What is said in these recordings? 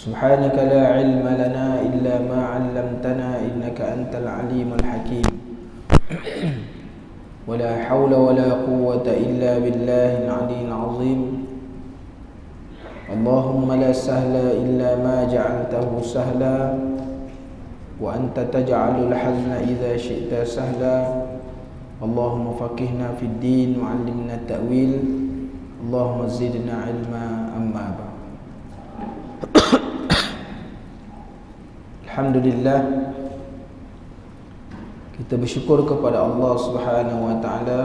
سبحانك لا علم لنا إلا ما علمتنا إنك أنت العليم الحكيم ولا حول ولا قوة إلا بالله العلي العظيم اللهم لا سهل إلا ما جعلته سهلا وأنت تجعل الحزن إذا شئت سهلا اللهم فقهنا في الدين وعلمنا التأويل اللهم زدنا علما أما بعد. Alhamdulillah, kita bersyukur kepada Allah Subhanahu wa taala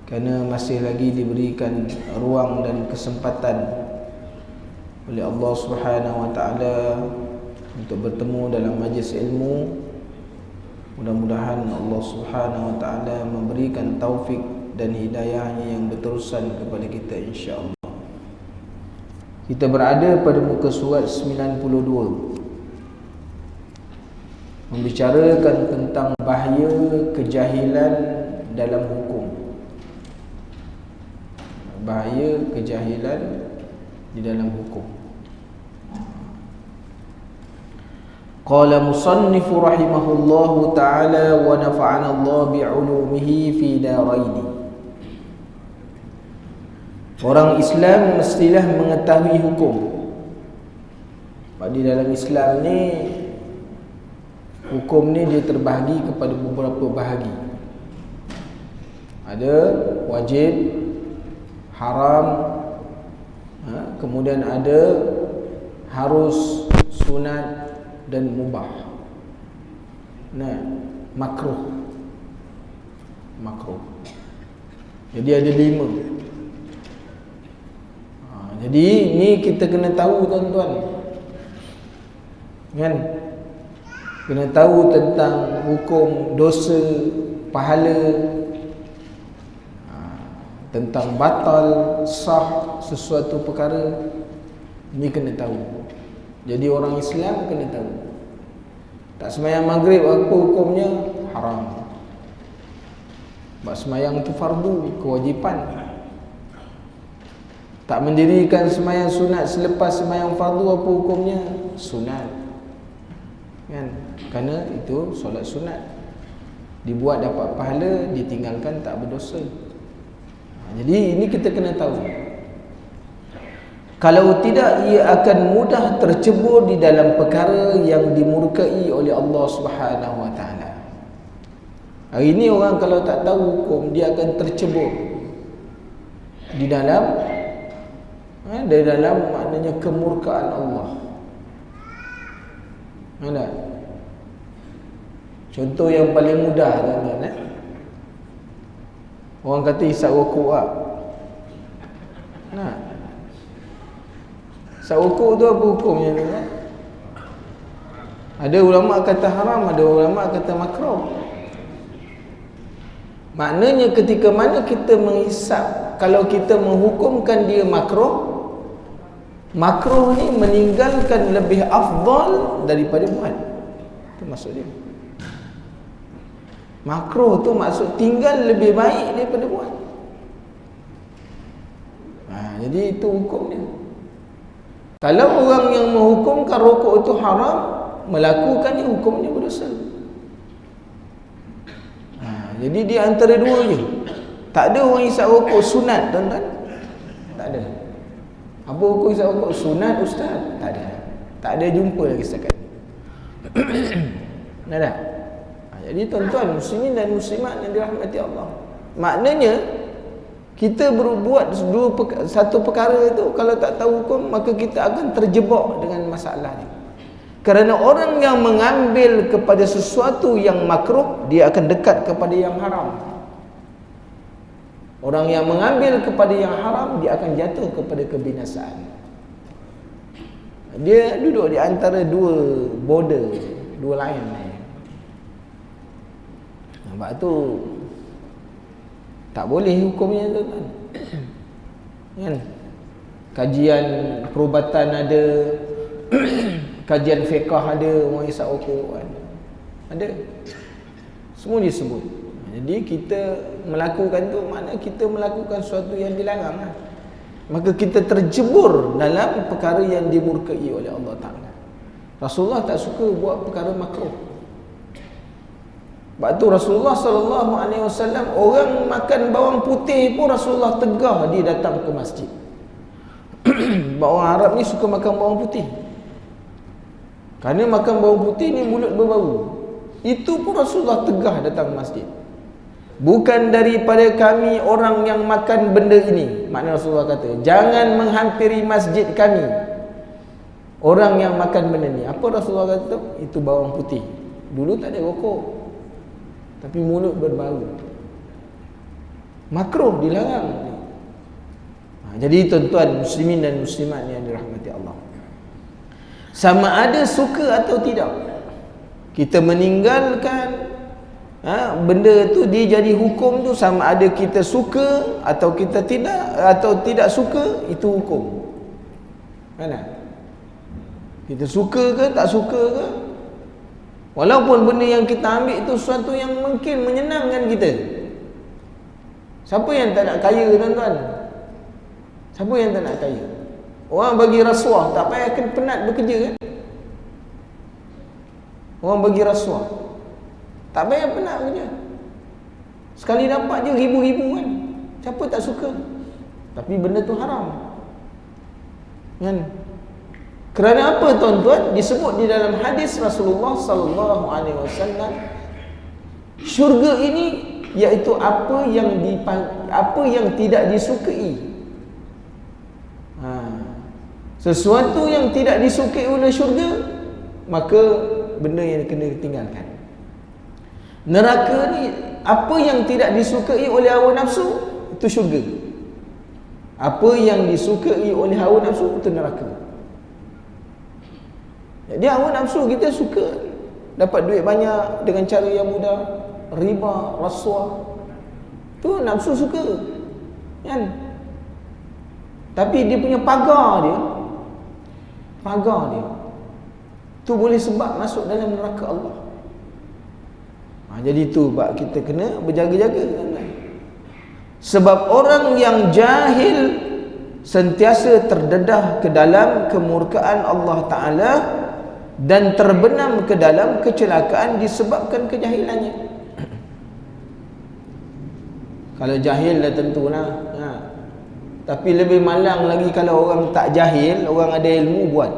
kerana masih lagi diberikan ruang dan kesempatan oleh Allah Subhanahu wa taala untuk bertemu dalam majlis ilmu. Mudah-mudahan Allah Subhanahu wa taala memberikan taufik dan hidayahnya yang berterusan kepada kita, insya-Allah. Kita berada pada muka surat 92, membicarakan tentang bahaya kejahilan dalam hukum. Bahaya kejahilan di dalam hukum. Qala musannifu rahimahullahu ta'ala wa nafa'ana Allah bi'ulumihi fi daraini. Orang Islam mestilah mengetahui hukum. Di dalam Islam ni, hukum ni dia terbahagi kepada beberapa bahagi. Ada wajib, haram, kemudian ada harus, sunat dan mubah. Makruh. Jadi ada 5. Jadi ni kita kena tahu, tuan-tuan, kan? Kena tahu tentang hukum dosa, pahala, tentang batal, sah sesuatu perkara. Ni kena tahu. Jadi orang Islam kena tahu. Tak sembahyang maghrib, apa hukumnya? Haram. Sebab sembahyang tu fardu, kewajipan. Tak mendirikan sembahyang sunat selepas sembahyang fardu, apa hukumnya? Sunat, kan? Kerana itu solat sunat, dibuat dapat pahala, ditinggalkan tak berdosa. Jadi ini kita kena tahu. Kalau tidak, ia akan mudah tercebur di dalam perkara yang dimurkai oleh Allah Subhanahu wa taala. Hari ini orang kalau tak tahu hukum, dia akan tercebur di dalam maknanya kemurkaan Allah. Ada contoh yang paling mudah, tuan-tuan, orang kata isap rokok lah. Isap rokok tu apa hukumnya, tuan-tuan? Ada ulama kata haram, ada ulama kata makruh. Maknanya ketika mana kita menghisap, kalau kita menghukumkan dia makruh, makruh ni meninggalkan lebih afdal daripada buat. Itu maksud dia. Makruh tu maksud tinggal lebih baik daripada buat. Jadi itu hukumnya. Kalau orang yang menghukumkan rokok itu haram, melakukannya hukumnya berdosa. Jadi dia antara dua je. Tak ada orang isap rokok sunat, tuan-tuan. Tak ada. Apa hukum isap rokok sunat, ustaz? Tak ada. Tak ada jumpa lagi setakat. Ada. Jadi tuan-tuan muslimin dan muslimat yang dirahmati Allah, maknanya kita berbuat satu perkara itu, kalau tak tahu hukum, maka kita akan terjebak dengan masalah ni. Kerana orang yang mengambil kepada sesuatu yang makruh, dia akan dekat kepada yang haram. Orang yang mengambil kepada yang haram, dia akan jatuh kepada kebinasaan. Dia duduk di antara dua border, dua line ni. Sebab tu tak boleh hukumnya, tuan-tuan. Kan? Kajian perubatan ada, kajian fiqh ada, orang isap rokok kan? Ada. Semua disebut. Jadi kita melakukan tu, makna kita melakukan sesuatu yang dilarang lah. maka kita terjebur dalam perkara yang dimurkai oleh Allah Ta'ala. Rasulullah tak suka buat perkara makruh. Sebab tu Rasulullah SAW, orang makan bawang putih pun Rasulullah tegah dia datang ke masjid. Sebab orang Arab ni suka makan bawang putih. Kerana makan bawang putih ni mulut berbau. Itu pun Rasulullah tegah datang ke masjid. Bukan daripada kami orang yang makan benda ini. Makna Rasulullah kata, jangan menghampiri masjid kami orang yang makan benda ni. Apa Rasulullah kata? Itu bawang putih. Dulu tak ada rokok, tapi mulut berbau. Makruh, dilarang. Jadi tuan-tuan muslimin dan muslimat yang dirahmati Allah, sama ada suka atau tidak kita meninggalkan benda tu, dia jadi hukum tu, sama ada kita suka atau kita tidak suka, itu hukum. Mana? Kita suka ke tak suka ke, walaupun benda yang kita ambil itu sesuatu yang mungkin menyenangkan kita. Siapa yang tak nak kaya, tuan-tuan? Siapa yang tak nak kaya? Orang bagi rasuah tak payah penat bekerja kan? Orang bagi rasuah tak payah penat bekerja, sekali dapat je ribu-ribu kan? Siapa tak suka? Tapi benda tu haram kan? Kerana apa tuan-tuan? Disebut di dalam hadis Rasulullah sallallahu alaihi wasallam, syurga ini iaitu apa yang tidak disukai. Sesuatu yang tidak disukai oleh syurga, maka benda yang kena tinggalkan. Neraka ni apa yang tidak disukai oleh hawa nafsu, itu syurga. Apa yang disukai oleh hawa nafsu, itu neraka. Jadi hawa nafsu kita suka dapat duit banyak dengan cara yang mudah, riba, rasuah, tu nafsu suka kan? Tapi dia punya pagar dia tu boleh sebab masuk dalam neraka Allah. Jadi tu bab kita kena berjaga-jaga kan? Sebab orang yang jahil sentiasa terdedah ke dalam kemurkaan Allah Ta'ala dan terbenam ke dalam kecelakaan disebabkan kejahilannya. Kalau jahil dah tentulah. Tapi lebih malang lagi kalau orang tak jahil, orang ada ilmu buat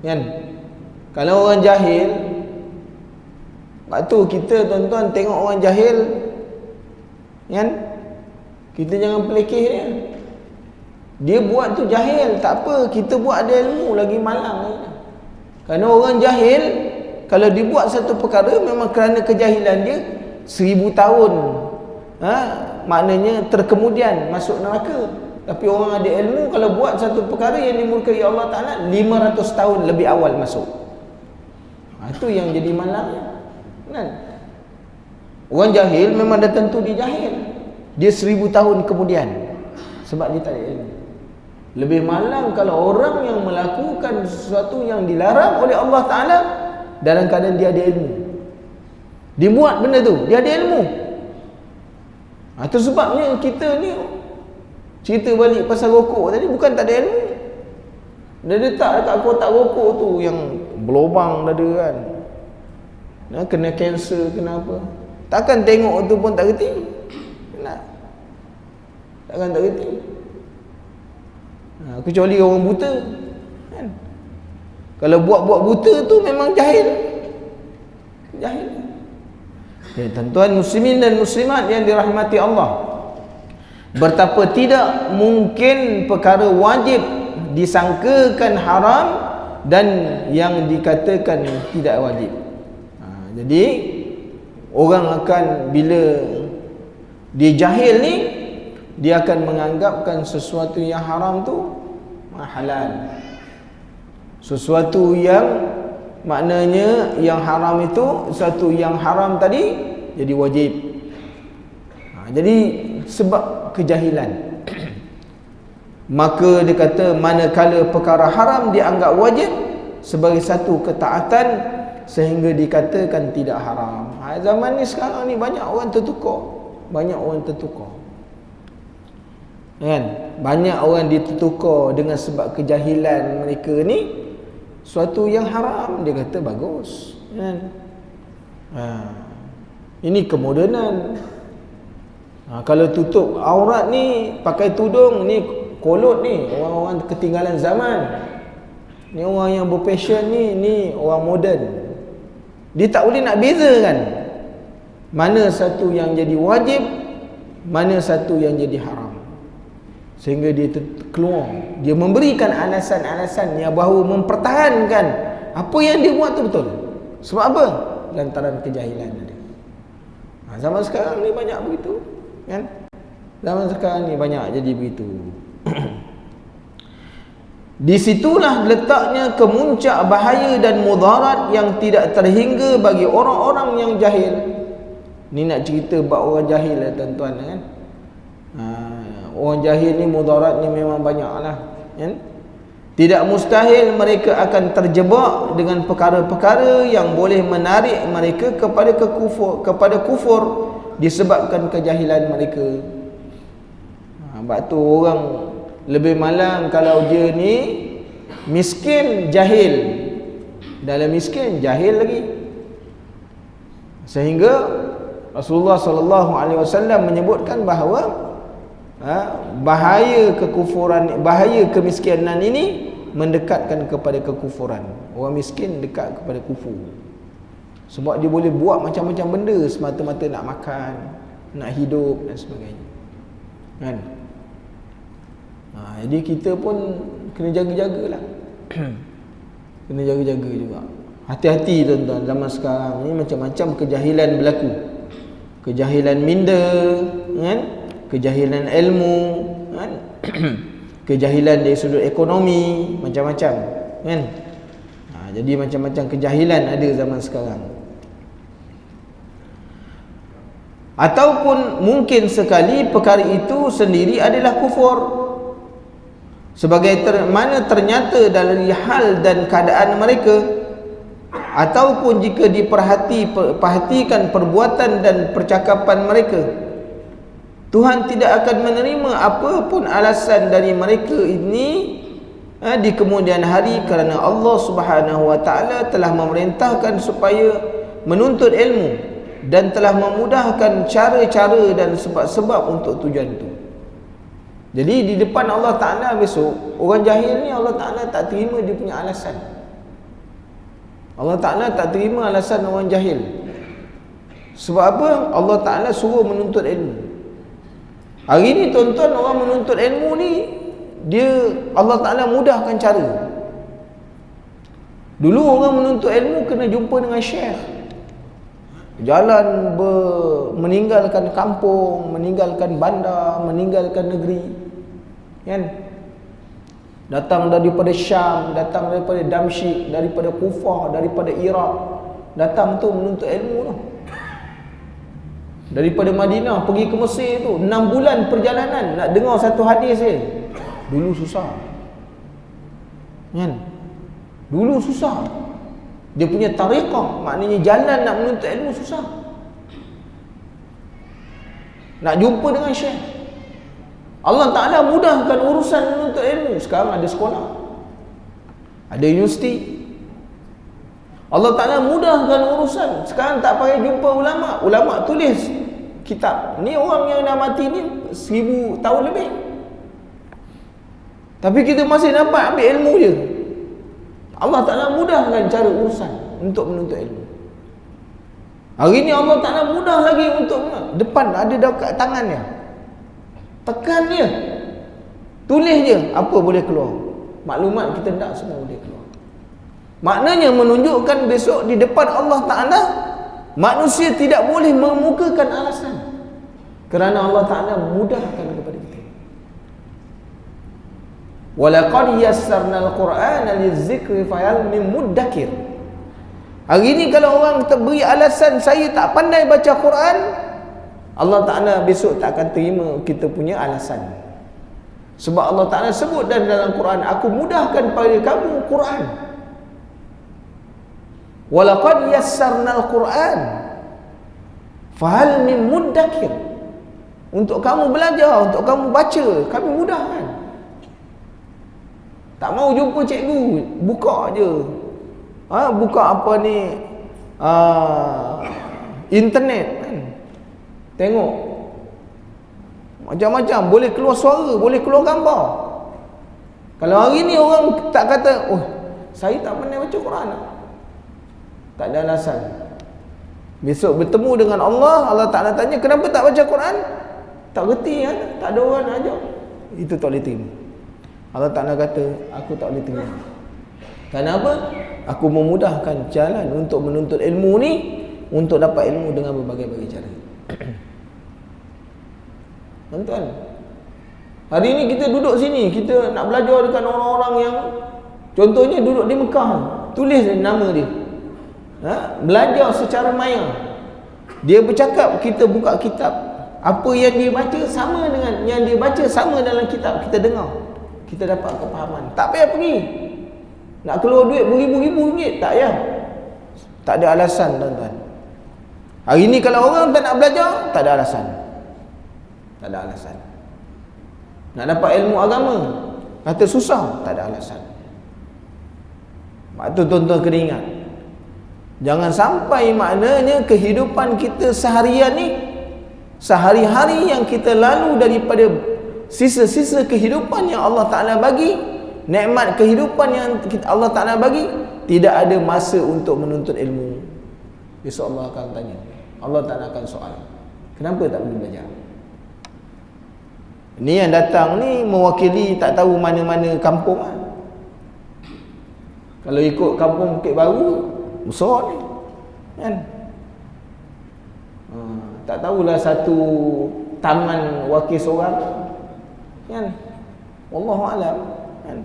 kan? Kalau orang jahil, waktu kita tuan-tuan tengok orang jahil kan, kita jangan pelekeh dia buat tu jahil, tak apa, kita buat ada ilmu, lagi malang. Kerana orang jahil, kalau dibuat satu perkara memang kerana kejahilan dia, 1000 tahun maknanya terkemudian masuk neraka. Tapi orang ada ilmu, kalau buat satu perkara yang dimurkai Allah Ta'ala, 500 tahun lebih awal masuk. Itu yang jadi malang kan? Orang jahil memang dah tentu dia jahil, dia 1000 tahun kemudian, sebab dia tak ada ilmu. Lebih malang kalau orang yang melakukan sesuatu yang dilarang oleh Allah Ta'ala dalam keadaan dia ada ilmu. Dia buat benda tu, dia ada ilmu. Itu sebabnya kita ni cerita balik pasal rokok tadi, bukan tak ada ilmu. Dia letak dekat kotak rokok tu yang berlubang dada kan, kena kanser, kena apa. Takkan tengok tu pun tak reti. Takkan tak reti. Kecuali orang buta kan? Kalau buat-buat buta tu memang jahil. Tuan-tuan muslimin dan muslimat yang dirahmati Allah, betapa tidak mungkin perkara wajib disangkakan haram dan yang dikatakan tidak wajib. Jadi orang akan, bila dia jahil ni, dia akan menganggapkan sesuatu yang haram tu halal. Sesuatu yang maknanya yang haram itu, sesuatu yang haram tadi jadi wajib. Jadi sebab kejahilan. Maka dia kata, manakala perkara haram dianggap wajib sebagai satu ketaatan sehingga dikatakan tidak haram. Zaman ni sekarang ni banyak orang tertukar. Kan? Banyak orang ditertukar dengan sebab kejahilan mereka ni suatu yang haram, dia kata bagus. Kan? Ini kemodenan. Kalau tutup aurat ni, pakai tudung ni, kolot ni, orang-orang ketinggalan zaman. Ni orang yang berpassion ni orang moden. Dia tak boleh nak bezakan mana satu yang jadi wajib, mana satu yang jadi haram. Sehingga dia keluar, dia memberikan alasan-alasan yang bahawa mempertahankan apa yang dia buat tu betul. Sebab apa? Lantaran kejahilan dia. Zaman sekarang ni banyak begitu, kan? Zaman sekarang ni banyak jadi begitu. Di situlah letaknya kemuncak bahaya dan mudarat yang tidak terhingga bagi orang-orang yang jahil. Ni nak cerita bab orang jahil lah tuan-tuan, kan? Orang jahil ni mudarat ni memang banyak lah, kan? Tidak mustahil mereka akan terjebak dengan perkara-perkara yang boleh menarik mereka kepada kufur disebabkan kejahilan mereka. Sebab tu orang lebih malang kalau dia ni miskin jahil, dalam miskin jahil lagi. Sehingga Rasulullah sallallahu alaihi wasallam menyebutkan bahawa bahaya kekufuran, bahaya kemiskinan ini mendekatkan kepada kekufuran. Orang miskin dekat kepada kufur. Sebab dia boleh buat macam-macam benda semata-mata nak makan, nak hidup dan sebagainya. Kan? Jadi kita pun kena jaga-jagalah. Kena jaga-jaga juga. Hati-hati tuan-tuan, zaman sekarang ni macam-macam kejahilan berlaku. Kejahilan minda, kan? Kejahilan ilmu, kan? Kejahilan dari sudut ekonomi, macam-macam, kan? Jadi macam-macam kejahilan ada zaman sekarang. Ataupun mungkin sekali perkara itu sendiri adalah kufur, sebagai mana ternyata dari hal dan keadaan mereka. Ataupun jika diperhatikan perbuatan dan percakapan mereka, Tuhan tidak akan menerima apapun alasan dari mereka ini di kemudian hari, kerana Allah Subhanahu wa taala telah memerintahkan supaya menuntut ilmu dan telah memudahkan cara-cara dan sebab-sebab untuk tujuan itu. Jadi di depan Allah Taala besok, orang jahil ni Allah Taala tak terima dia punya alasan. Allah Taala tak terima alasan orang jahil. Sebab apa? Allah Taala suruh menuntut ilmu. Hari ni tuan-tuan, orang menuntut ilmu ni, dia Allah Ta'ala mudahkan cara. Dulu orang menuntut ilmu kena jumpa dengan syekh, jalan meninggalkan kampung, meninggalkan bandar, meninggalkan negeri, kan? Datang daripada Syam, datang daripada Damsyik, daripada Kufah, daripada Iraq, datang tu menuntut ilmu tu. Daripada Madinah pergi ke Mesir tu 6 bulan perjalanan nak dengar satu hadis je. Dulu susah, kan? Dulu susah. Dia punya tariqah, maknanya jalan nak menuntut ilmu susah. Nak jumpa dengan syekh, Allah Ta'ala mudahkan urusan menuntut ilmu. Sekarang ada sekolah, ada universiti. Allah Ta'ala mudahkan urusan. Sekarang tak payah jumpa ulama'. Ulama' tulis kitab. Ni orang yang dah mati ni 1000 tahun lebih, tapi kita masih dapat ambil ilmu je. Allah Ta'ala mudahkan cara urusan untuk menuntut ilmu. Hari ni Allah Ta'ala mudah lagi untuk depan, ada dekat tangannya. Tekan dia, tulis je, apa boleh keluar. Maklumat kita tak semua boleh keluar. Maknanya menunjukkan besok di depan Allah Ta'ala manusia tidak boleh memukakan alasan, kerana Allah Ta'ala mudahkan kepada kita. Walaqad yassarnal Qur'ana lizzikri fahal min muddakir. Hari ni kalau orang beri alasan saya tak pandai baca Quran, Allah Ta'ala besok tak akan terima kita punya alasan. Sebab Allah Ta'ala sebut dalam Quran, aku mudahkan pada kamu Quran. Walaqad yassarnal Qur'an fahal min muddakir. untuk kamu belajar, untuk kamu baca, kami mudahkan. Tak mau jumpa cikgu, buka je. Buka apa ni? Internet kan. Tengok. Macam-macam, boleh keluar suara, boleh keluar gambar. Kalau hari ni orang tak kata, "Oh, saya tak pandai baca Quran." Tak ada alasan. Besok bertemu dengan Allah, Allah Ta'ala tanya, "Kenapa tak baca Quran?" Tak reti kan? Tak ada orang nak ajar. Itu tak boleh terima. Allah Ta'ala kata, aku tak boleh terima. Kenapa? Aku memudahkan jalan untuk menuntut ilmu ni, untuk dapat ilmu dengan berbagai-bagai cara. Tuan-tuan, hari ni kita duduk sini, kita nak belajar dengan orang-orang yang, contohnya duduk di Mekah, tulis nama dia, belajar secara maya. Dia bercakap, kita buka kitab, apa yang dia baca sama dengan yang dia baca, sama dalam kitab, kita dengar, kita dapat kepahaman. Tak payah pergi nak keluar duit beribu-ribu ringgit, tak payah. Tak ada alasan, tuan-tuan. Hari ni kalau orang tak nak belajar, tak ada alasan. Tak ada alasan. Nak dapat ilmu agama, kata susah, tak ada alasan. Mak tu tuan-tuan kena ingat, jangan sampai maknanya kehidupan kita seharian ni, sehari-hari yang kita lalu daripada sisa-sisa kehidupan yang Allah Ta'ala bagi, nikmat kehidupan yang Allah Ta'ala bagi, tidak ada masa untuk menuntut ilmu. Besok Allah akan tanya, Allah Ta'ala akan soal, kenapa tak boleh belajar? Ni yang datang ni mewakili tak tahu mana-mana kampung kan? Kalau ikut kampung Bukit Baru, besar ni kan? Tak tahulah satu taman wakil seorang kan? Wallahualam kan?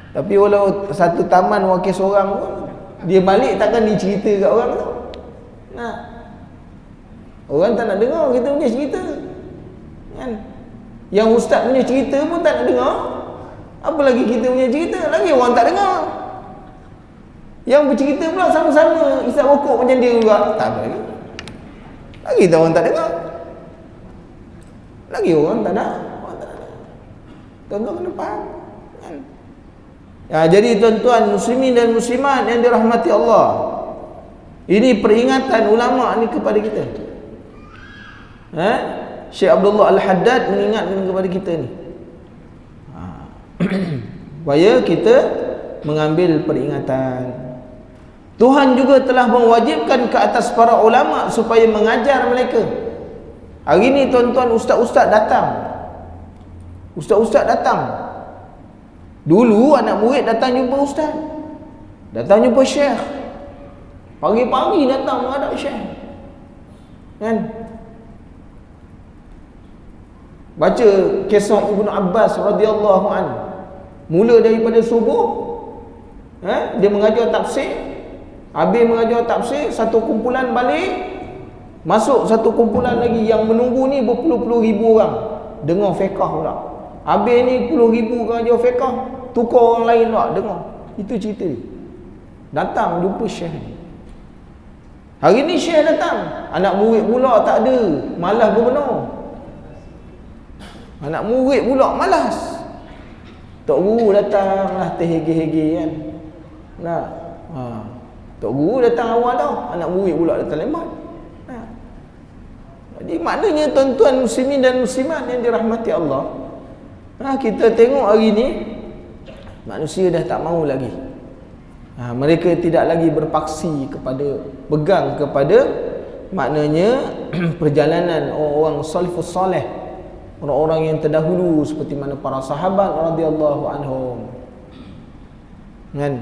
Tapi walau satu taman wakil seorang pun, dia balik takkan dicerita kat orang tu. Nah, orang tak nak dengar kita punya cerita kan? Yang ustaz punya cerita pun tak nak dengar, apa lagi kita punya cerita, lagi orang tak dengar. Yang bercerita pula sama-sama isap rokok macam dia juga, tak apa lagi. Lagi tak orang tak dengar, lagi orang tak nak. Tuan-tuan kena faham kan? Jadi tuan-tuan muslimin dan muslimat yang dirahmati Allah, ini peringatan ulama ni kepada kita. Syekh Abdullah Al-Haddad mengingatkan kepada kita ni, supaya kita mengambil peringatan. Tuhan juga telah mewajibkan ke atas para ulama supaya mengajar mereka. Hari ni tuan-tuan, ustaz-ustaz datang. Ustaz-ustaz datang. Dulu anak murid datang jumpa ustaz, datang jumpa syekh, pagi-pagi datang menghadap syekh kan? Baca kisah Ibnu Abbas radhiyallahu an, mula daripada subuh, dia mengajar tafsir, habis mengajar tafsir, satu kumpulan balik, masuk satu kumpulan lagi yang menunggu ni berpuluh-puluh ribu orang dengar fiqh pula. Habis ni puluh ribu orang ajar fiqh, tukar orang lain pula dengar. Itu cerita ni. Datang jumpa syekh. Hari ni syekh datang, anak murid pula tak ada, malas berbenar. Anak murid pula malas. Tok guru datanglah terhege-hege kan. Nah, tok guru datang awal dah, anak murid pula datang lambat. Jadi maknanya tuan-tuan muslimin dan muslimat yang dirahmati Allah, kita tengok hari ni manusia dah tak mahu lagi. Mereka tidak lagi berpaksi kepada, pegang kepada maknanya perjalanan orang-orang salafus salih, orang-orang yang terdahulu seperti mana para sahabat radhiyallahu anhum kan.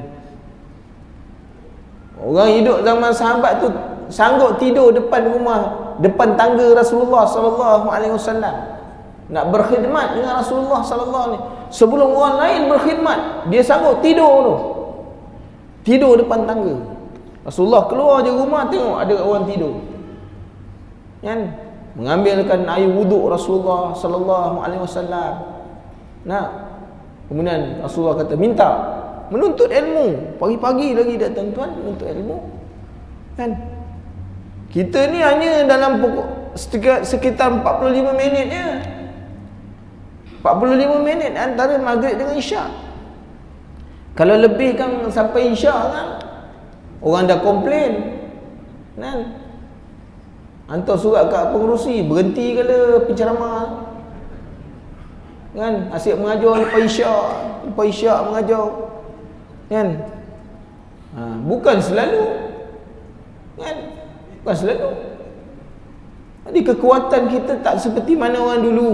Orang hidup zaman sahabat tu sanggup tidur depan rumah, depan tangga Rasulullah sallallahu alaihi wasallam, nak berkhidmat dengan Rasulullah sallallahu alaihi wasallam. Sebelum orang lain berkhidmat, dia sanggup tidur tu, tidur depan tangga. Rasulullah keluar je rumah, tengok ada orang tidur kan, mengambilkan air wuduk Rasulullah sallallahu alaihi wasallam. Kemudian Rasulullah kata minta, menuntut ilmu, pagi-pagi lagi dah tuan-tuan menuntut ilmu kan. Kita ni hanya dalam pokok sekitar 45 minit je. 45 minit antara maghrib dengan isyak. Kalau lebih kan sampai isyak kan, orang dah komplain kan. Hantar surat kat pengerusi, berhenti kala penceramah kan, asyik mengajar lepas isyak mengajar kan. Bukan selalu kan, bukan selalu. Jadi kekuatan kita tak seperti mana orang dulu.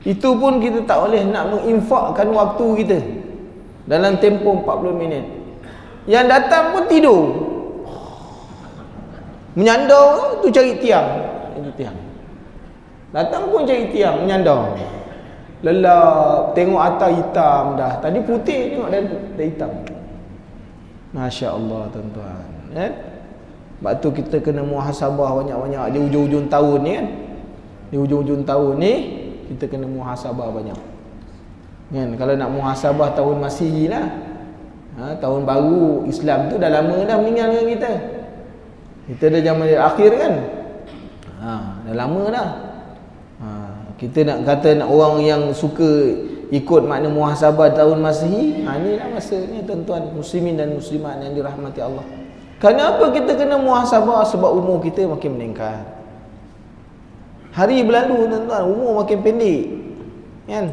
Itu pun kita tak boleh nak menginfakkan waktu kita dalam tempoh 40 minit. Yang datang pun tidur, menyandar tu cari tiang. Datang pun cari tiang, menyandar, lelap, tengok atas hitam dah. Tadi putih, tengok dah hitam. Masya Allah tuan-tuan, sebab tu kita kena muhasabah banyak-banyak di hujung-hujung tahun ni kan. Di hujung-hujung tahun ni kita kena muhasabah banyak kan. Kalau nak muhasabah tahun Masihi lah, tahun baru Islam tu dah lama dah meninggal dengan kita. Kita dah zaman akhir kan, dah lama dah. Kita nak kata nak orang yang suka ikut makna muhasabah tahun Masihi, inilah masanya tuan-tuan muslimin dan muslimat yang dirahmati Allah. Kenapa kita kena muhasabah? Sebab umur kita makin meningkat. Hari berlalu tuan-tuan, umur makin pendek kan.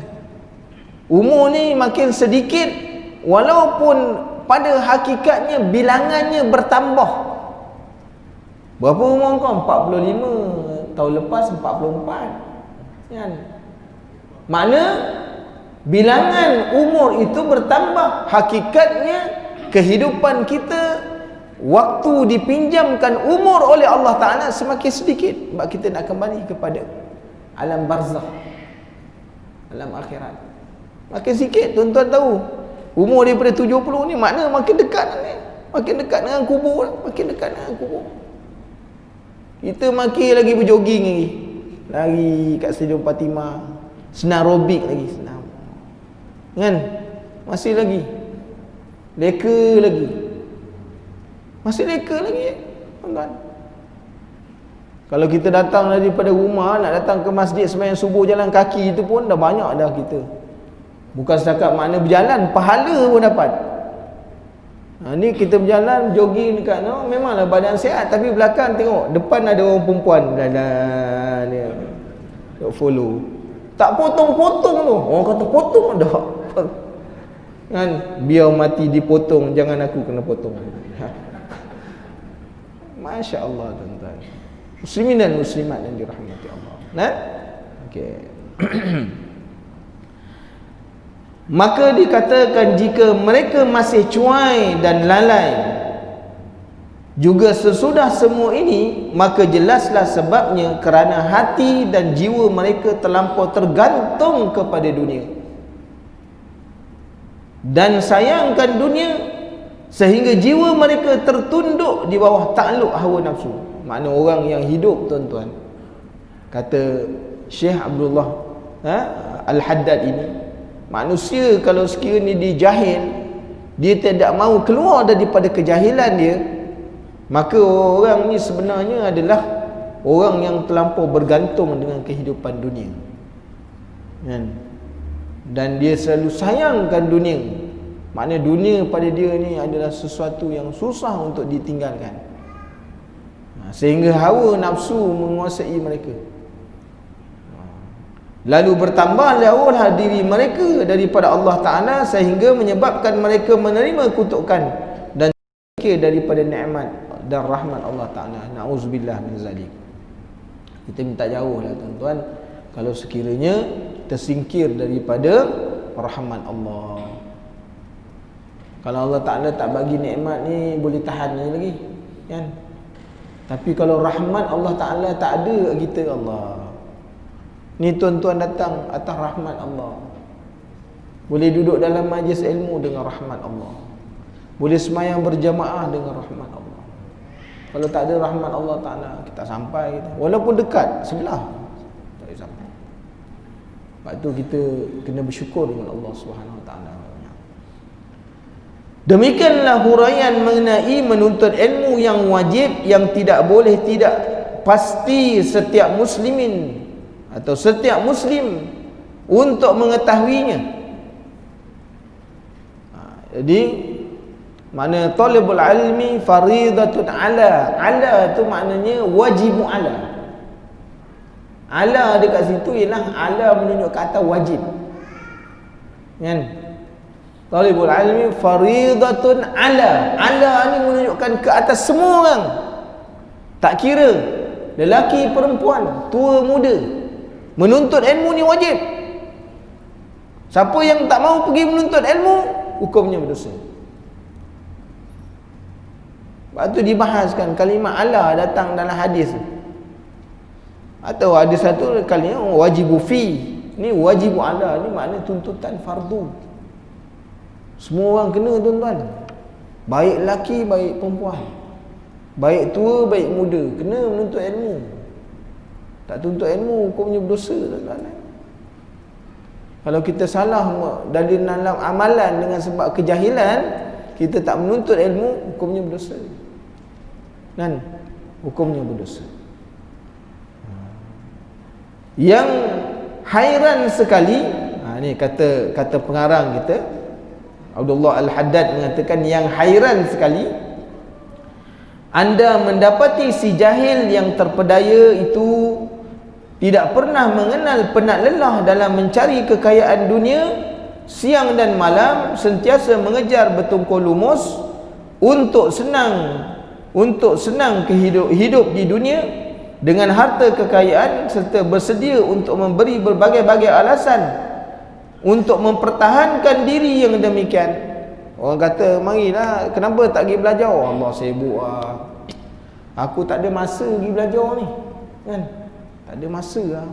Umur ni makin sedikit, walaupun pada hakikatnya bilangannya bertambah. Berapa umur kau? 45. Tahun lepas 44 kan. Makna bilangan umur itu bertambah. Hakikatnya kehidupan kita, waktu dipinjamkan umur oleh Allah Ta'ala semakin sedikit. Sebab kita nak kembali kepada alam barzakh, alam akhirat. Makin sikit tuan-tuan tahu, umur daripada 70 ni makna makin dekat ni. Makin dekat dengan kubur, makin dekat dengan kubur. Kita makin lagi berjoging lagi, lari kat Stadium Fatimah, senam aerobik lagi, senam kan, masih lagi leka lagi, masih leka lagi tuan-tuan. Kalau kita datang daripada rumah nak datang ke masjid sembahyang subuh jalan kaki, itu pun dah banyak dah kita. Bukan setakat makna berjalan, pahala pun dapat. Ni kita berjalan jogging dekat memanglah badan sihat, tapi belakang tengok depan ada orang perempuan dia follow, tak potong-potong tu. Orang kata potong dah kan, biar mati dipotong, jangan aku kena potong. Masya Allah tuan-tuan, muslimin dan muslimat yang dirahmati Allah. Okey. Maka dikatakan jika mereka masih cuai dan lalai juga sesudah semua ini, maka jelaslah sebabnya kerana hati dan jiwa mereka terlampau tergantung kepada dunia dan sayangkan dunia, sehingga jiwa mereka tertunduk di bawah takluk hawa nafsu. Makna orang yang hidup tuan-tuan, kata Syekh Abdullah Al-Haddad ini, manusia kalau sekiranya dia jahil, dia tidak mahu keluar daripada kejahilan dia, maka orang ni sebenarnya adalah orang yang terlampau bergantung dengan kehidupan dunia kan? Dan dia selalu sayangkan dunia. Makna dunia pada dia ni adalah sesuatu yang susah untuk ditinggalkan, sehingga hawa nafsu menguasai mereka. Lalu bertambah jauhlah diri mereka daripada Allah Ta'ala, sehingga menyebabkan mereka menerima kutukan dan fikir daripada nikmat dan rahmat Allah Ta'ala. Na'udzubillah min zalik. Kita minta jauh lah tuan-tuan, kalau sekiranya tersingkir daripada rahmat Allah. Kalau Allah Ta'ala tak bagi nikmat ni, boleh tahan ni lagi kan. Tapi kalau rahmat Allah Ta'ala tak ada kita, Allah ni tuan-tuan datang atas rahmat Allah. Boleh duduk dalam majlis ilmu dengan rahmat Allah. Boleh semayang berjamaah dengan rahmat Allah. Kalau tak ada rahmat Allah Ta'ala, kita sampai kita, walaupun dekat sebelah, tak boleh sampai. Sebab tu kita kena bersyukur dengan Allah Subhanahu Wa Ta'ala. Demikianlah huraian mengenai menuntut ilmu yang wajib, yang tidak boleh tidak pasti setiap muslimin atau setiap muslim untuk mengetahuinya. Jadi mana talabul ilmi faridatun ala tu maknanya wajib ala dekat situ ialah ala menunjuk ke atas wajib, kan? Talabul ilmi faridatun ala ni menunjukkan ke atas semua orang, tak kira lelaki perempuan, tua muda, menuntut ilmu ni wajib. Siapa yang tak mau pergi menuntut ilmu, hukumnya berdosa. Lepas tu dibahaskan kalimat ala datang dalam hadis. Atau ada satu kalimat wajibu fi. Ni wajibu ala ni makna tuntutan fardu. Semua orang kena tuan-tuan. Baik lelaki, baik perempuan. Baik tua, baik muda, kena menuntut ilmu. Tak tuntut ilmu, hukumnya berdosa, tuan-tuan. Kalau kita salah dari dalam amalan dengan sebab kejahilan, kita tak menuntut ilmu, hukumnya berdosa. Kan? Hukumnya berdosa. Yang hairan sekali, ni kata pengarang kita Abdullah Al-Haddad mengatakan, yang hairan sekali, anda mendapati si jahil yang terpedaya itu tidak pernah mengenal penat lelah dalam mencari kekayaan dunia, siang dan malam sentiasa mengejar bertungkul lumus untuk senang hidup di dunia dengan harta kekayaan, serta bersedia untuk memberi berbagai-bagai alasan untuk mempertahankan diri yang demikian. Orang kata, marilah, kenapa tak pergi belajar? Oh, Allah sibuk lah, aku tak ada masa pergi belajar ni, kan? Tak ada masa lah.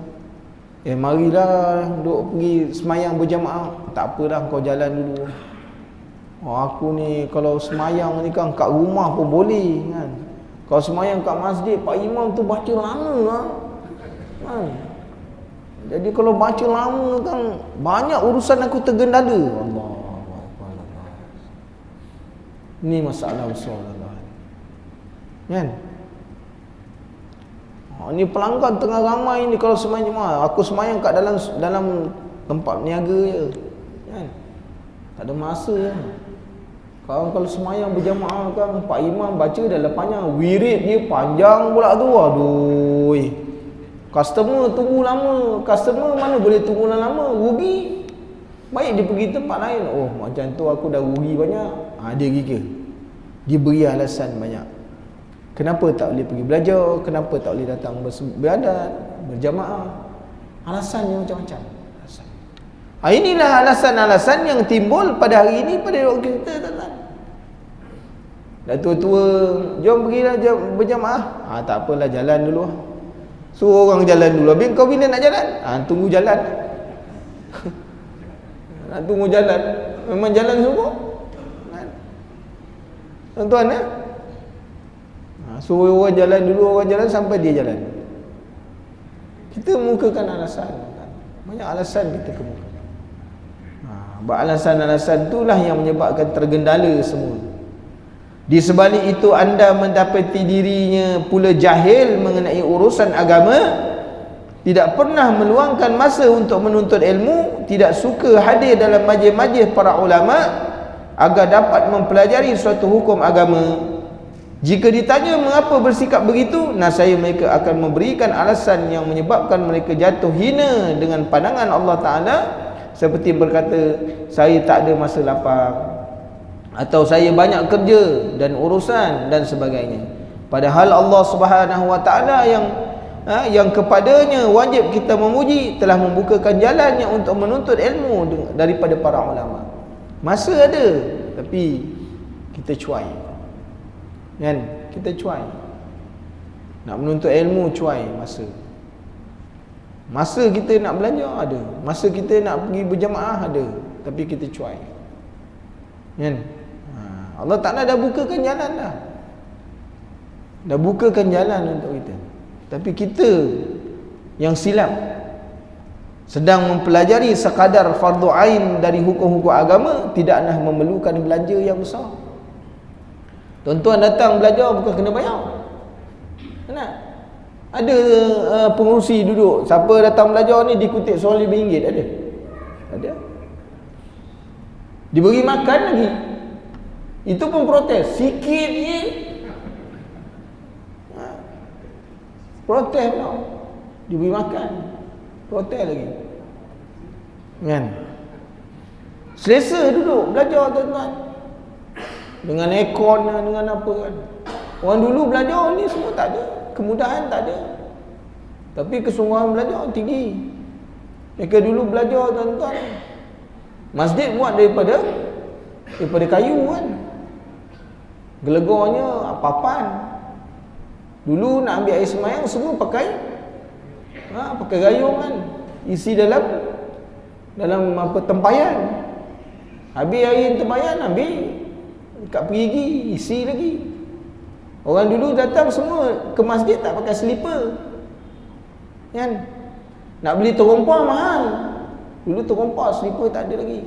Marilah duk pergi semayang berjamaah. Tak apa dah, kau jalan dulu. Aku ni kalau semayang ni kan kat rumah pun boleh, kan? Kalau semayang kat masjid, Pak Imam tu baca lama lah, kan? Jadi kalau baca lama kan banyak urusan aku tergendala. Allah. Ini masalah besar, kan? Ni pelanggan tengah ramai ni, kalau semayang aku semayang kat dalam tempat niaga je, kan? Tak ada masa kan? Kalau semayang berjamaah kan, Pak Imam baca dah panjang, wirid dia panjang pula tu. Aduh, customer tunggu lama. Customer mana boleh tunggu lama, rugi. Baik dia pergi tempat lain, oh macam tu aku dah rugi banyak. Dia gigil, dia beri alasan banyak. Kenapa tak boleh pergi belajar, kenapa tak boleh datang beradat, berjamaah. Alasannya macam-macam. Inilah alasan-alasan yang timbul pada hari ini pada waktu kita, tuan-tuan. Dah tua-tua, jom pergilah berjamaah. Tak apalah, jalan dulu. Suruh orang jalan dulu. Habis kau bila nak jalan? Tunggu jalan. Nak tunggu jalan. Memang jalan semua, tuan-tuan, ya? Suruh orang jalan dulu, orang jalan sampai dia jalan. Kita mukakan alasan. Banyak alasan kita kemukakan. Alasan-alasan itulah yang menyebabkan tergendala semua. Di sebalik itu anda mendapati dirinya pula jahil mengenai urusan agama, tidak pernah meluangkan masa untuk menuntut ilmu, tidak suka hadir dalam majlis-majlis para ulama agar dapat mempelajari suatu hukum agama. Jika ditanya mengapa bersikap begitu, nasaya mereka akan memberikan alasan yang menyebabkan mereka jatuh hina dengan pandangan Allah Ta'ala, seperti berkata, saya tak ada masa lapang, atau saya banyak kerja dan urusan dan sebagainya. Padahal Allah Subhanahu Wa Ta'ala yang kepadanya wajib kita memuji, telah membukakan jalannya untuk menuntut ilmu daripada para ulama. Masa ada, tapi kita cuai, kan? Kita cuai. Nak menuntut ilmu, cuai masa kita nak belajar ada, masa kita nak pergi berjamaah ada, tapi kita cuai, kan? Allah Ta'ala dah bukakan jalan dah bukakan jalan untuk kita, tapi kita yang silap, sedang mempelajari sekadar fardu ain dari hukum-hukum agama, tidaklah memerlukan belanja yang besar. Tuan-tuan datang belajar bukan kena bayar, kena. Ada pengurusi duduk, siapa datang belajar ni dikutip soal RM5. Ada? Ada. Diberi makan lagi. Itu pun protes. Sikit je. Protes pula. Diberi makan. Protes lagi. Kan? Selesa duduk belajar tuan-tuan. Dengan aircon, dengan apa kan. Orang dulu belajar ni semua tak ada. Kemudahan tak ada. Tapi kesungguhan belajar tinggi. Mereka dulu belajar tuan-tuan. Masjid buat daripada kayu kan. Gelegarnya papan. Dulu nak ambil air semayang semua pakai gayung kan. Isi dalam apa tempayan. Habis air tempayan ambil kat perigi isi lagi. Orang dulu datang semua ke masjid tak pakai slipper. Kan? Nak beli terompa mahal. Dulu terompa slipper tak ada lagi.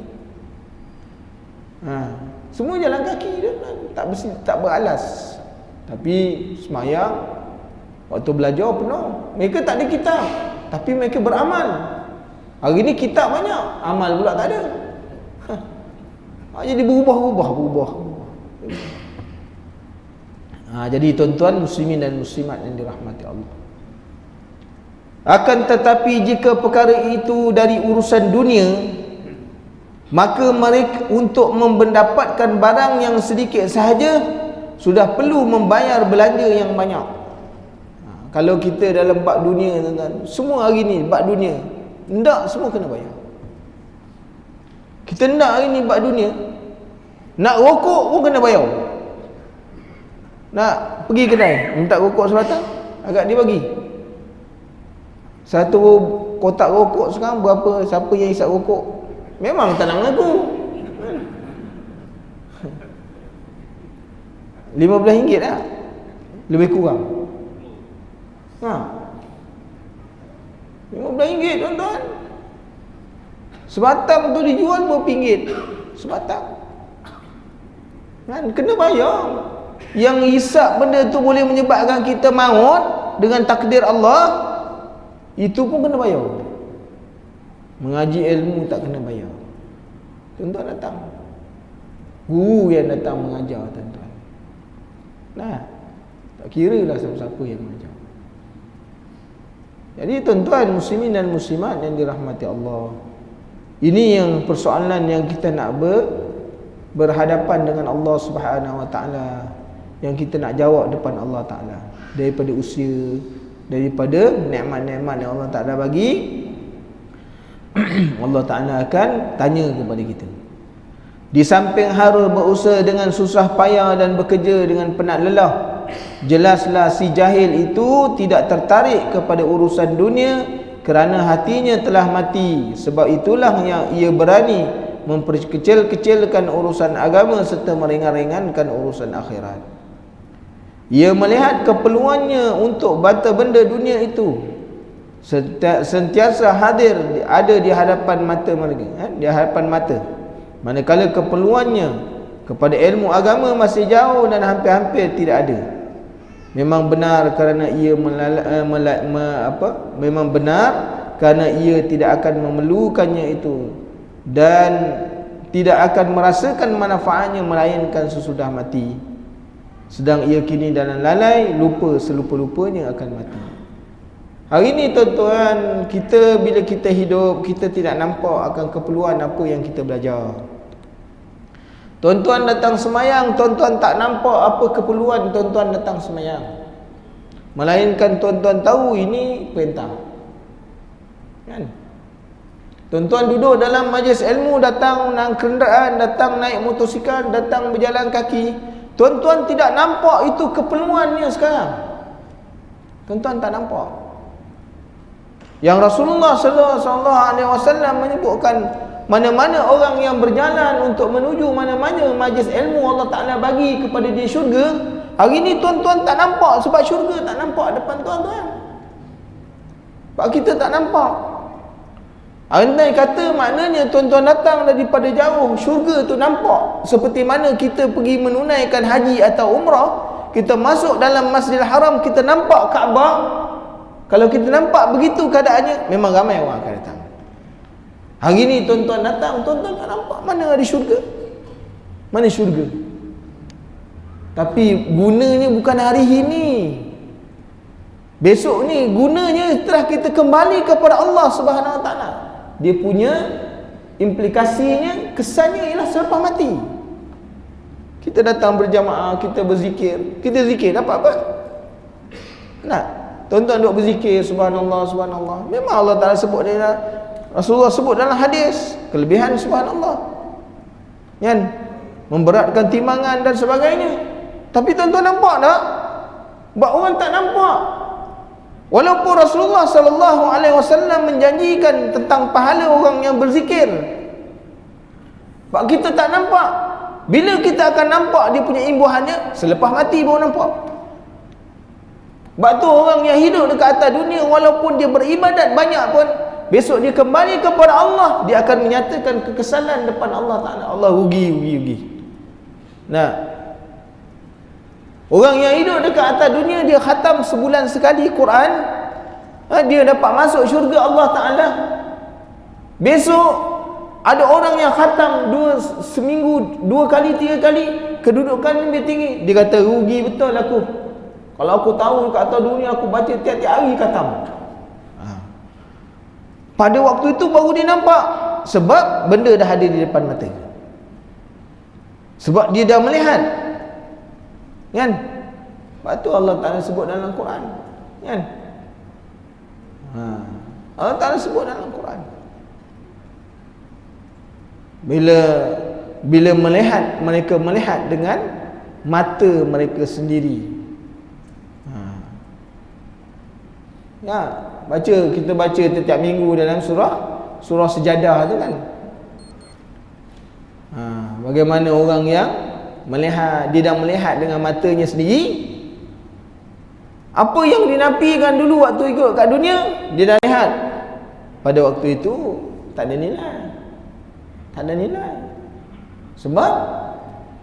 Semua jalan kaki dia tak beralas. Tapi semayang waktu belajar penuh. Mereka tak ada kitab, tapi mereka beramal. Hari ni kitab banyak, amal pula tak ada. Jadi berubah. Jadi tuan-tuan muslimin dan muslimat yang dirahmati Allah. Akan tetapi jika perkara itu dari urusan dunia, maka mereka untuk mendapatkan barang yang sedikit sahaja sudah perlu membayar belanja yang banyak. Kalau kita dalam bab dunia tuan-tuan, semua hari ni bab dunia, hendak semua kena bayar. Kita hendak hari ni bab dunia, nak rokok pun kena bayar. Nak pergi kedai minta rokok sebatang, agak dia bagi. Satu kotak rokok sekarang berapa? Siapa yang hisap rokok? Memang tak nak mengaku. RM15 lah. Lebih kurang. RM15 tuan-tuan. Sebatang tu dijual RM5. Sebatang. Kan? Kena bayar. Yang hisap benda tu boleh menyebabkan kita maut dengan takdir Allah, itu pun kena bayar. Mengaji ilmu tak kena bayar. Tuan-tuan datang, guru yang datang mengajar tuan-tuan. Tak kira lah siapa-siapa yang mengajar. Jadi tuan-tuan muslimin dan muslimat yang dirahmati Allah, ini yang persoalan yang kita nak berhadapan dengan Allah Subhanahu Wa Taala, yang kita nak jawab depan Allah Taala. Daripada usia, daripada nikmat-nikmat yang Allah Taala bagi, Allah Ta'ala akan tanya kepada kita. Di samping harus berusaha dengan susah payah dan bekerja dengan penat lelah, jelaslah si jahil itu tidak tertarik kepada urusan dunia kerana hatinya telah mati. Sebab itulah yang ia berani memperkecil-kecilkan urusan agama serta meringan-ringankan urusan akhirat. Ia melihat keperluannya untuk bata benda dunia itu sentiasa hadir, ada di hadapan mata mereka, di hadapan mata. Manakala keperluannya kepada ilmu agama masih jauh dan hampir-hampir tidak ada. Memang benar kerana ia memang benar kerana ia tidak akan memerlukannya itu dan tidak akan merasakan manfaatnya melainkan sesudah mati. Sedang ia kini dalam lalai, lupa selupa-lupanya akan mati. Hari ni tuan-tuan, kita bila kita hidup, kita tidak nampak akan keperluan apa yang kita belajar. Tuan-tuan datang semayang, tuan-tuan tak nampak apa keperluan tuan-tuan datang semayang. Melainkan tuan-tuan tahu ini perintah. Kan? Tuan-tuan duduk dalam majlis ilmu, datang naik kenderaan, datang naik motosikal, datang berjalan kaki. Tuan-tuan tidak nampak itu keperluannya sekarang. Tuan-tuan tak nampak. Yang Rasulullah SAW menyebutkan, mana-mana orang yang berjalan untuk menuju mana-mana majlis ilmu Allah Ta'ala bagi kepada dia syurga, hari ni tuan-tuan tak nampak sebab syurga tak nampak depan tuan-tuan. Sebab kita tak nampak. Andai kata maknanya tuan-tuan datang daripada jauh, syurga tu nampak. Seperti mana kita pergi menunaikan haji atau umrah, kita masuk dalam Masjidil Haram, kita nampak Kaabah, Kalau kita nampak begitu keadaannya, memang ramai orang akan datang. Hari ni tuan-tuan datang, tuan-tuan tak nampak mana ada syurga. Mana syurga? Tapi gunanya bukan hari ini. Besok ni gunanya setelah kita kembali kepada Allah Subhanahu Wa Taala. Dia punya implikasinya, kesannya ialah selepas mati. Kita datang berjamaah, kita berzikir. Kita zikir dapat apa? Nak? Tuan-tuan duk berzikir subhanallah, subhanallah. Memang Allah Taala sebut dia, Rasulullah sebut dalam hadis kelebihan subhanallah. Kan? Memberatkan timbangan dan sebagainya. Tapi tuan-tuan nampak tak? Buat orang tak nampak. Walaupun Rasulullah sallallahu alaihi wasallam menjanjikan tentang pahala orang yang berzikir. Sebab kita tak nampak. Bila kita akan nampak dia punya imbuhannya? Selepas mati baru nampak. Sebab tu orang yang hidup dekat atas dunia, walaupun dia beribadat banyak pun, besok dia kembali kepada Allah, dia akan menyatakan kekesalan depan Allah Ta'ala. Allah rugi. Nah, orang yang hidup dekat atas dunia, dia khatam sebulan sekali Quran, dia dapat masuk syurga Allah Ta'ala. Besok ada orang yang khatam seminggu 2 kali 3 kali, kedudukan lebih tinggi, dia kata rugi betul aku. Kalau aku tahu kat atas dunia aku baca tiap-tiap hari khatam. Pada waktu itu baru dia nampak, sebab benda dah ada di depan mata. Sebab dia dah melihat. Kan? Sebab tu Allah Ta'ala sebut dalam Quran. Kan? Allah Ta'ala sebut dalam Quran. Bila melihat, mereka melihat dengan mata mereka sendiri. Ya, kita baca setiap minggu dalam surah Sejadah tu kan. Bagaimana orang yang melihat, dia dah melihat dengan matanya sendiri. Apa yang dinafikan dulu waktu ikut kat dunia, dia dah lihat. Pada waktu itu tak ada nilai. Tak ada nilai. Sebab